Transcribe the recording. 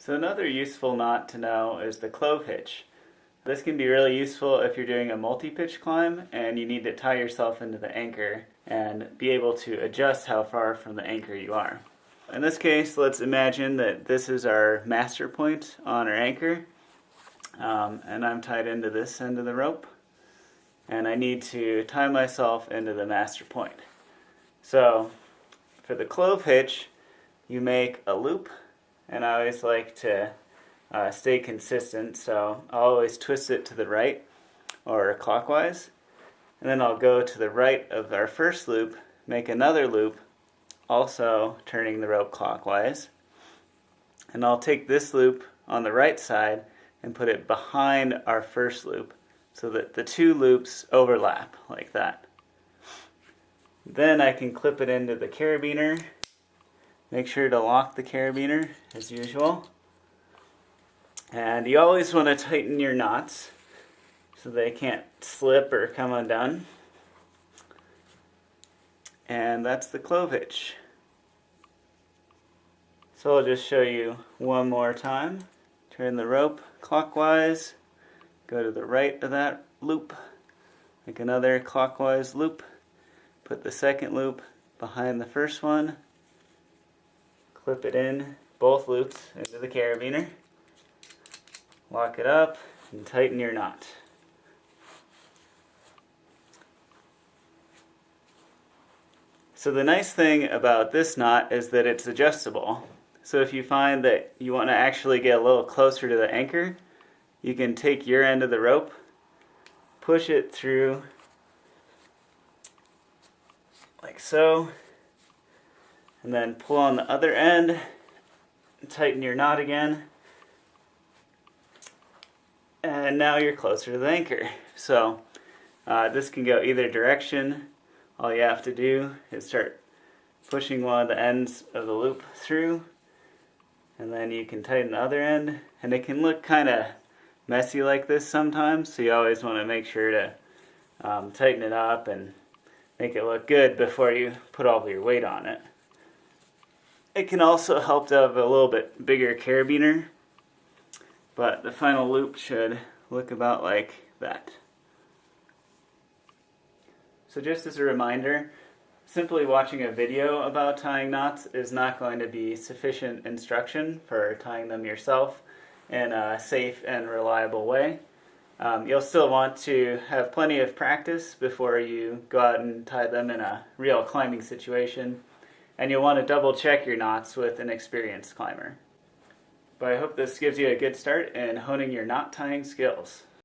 So another useful knot to know is the clove hitch. This can be really useful if you're doing a multi-pitch climb and you need to tie yourself into the anchor and be able to adjust how far from the anchor you are. In this case, let's imagine that this is our master point on our anchor, and I'm tied into this end of the rope, and I need to tie myself into the master point. So for the clove hitch, you make a loop, and I always like to stay consistent, so I'll always twist it to the right or clockwise, and then I'll go to the right of our first loop, make another loop, also turning the rope clockwise, and I'll take this loop on the right side and put it behind our first loop so that the two loops overlap like that. Then I can clip it into the carabiner. Make sure to lock the carabiner as usual. And you always want to tighten your knots so they can't slip or come undone. And that's the clove hitch. So I'll just show you one more time. Turn the rope clockwise, go to the right of that loop, make another clockwise loop, put the second loop behind the first one, clip it in, both loops into the carabiner, lock it up, and tighten your knot. So the nice thing about this knot is that it's adjustable. So if you find that you want to actually get a little closer to the anchor, you can take your end of the rope, push it through like so, and then pull on the other end, and tighten your knot again, and now you're closer to the anchor. So this can go either direction. All you have to do is start pushing one of the ends of the loop through, and then you can tighten the other end, and it can look kind of messy like this sometimes, so you always want to make sure to tighten it up and make it look good before you put all of your weight on it. It can also help to have a little bit bigger carabiner, but the final loop should look about like that. So just as a reminder, simply watching a video about tying knots is not going to be sufficient instruction for tying them yourself in a safe and reliable way. You'll still want to have plenty of practice before you go out and tie them in a real climbing situation, and you'll want to double check your knots with an experienced climber. But I hope this gives you a good start in honing your knot tying skills.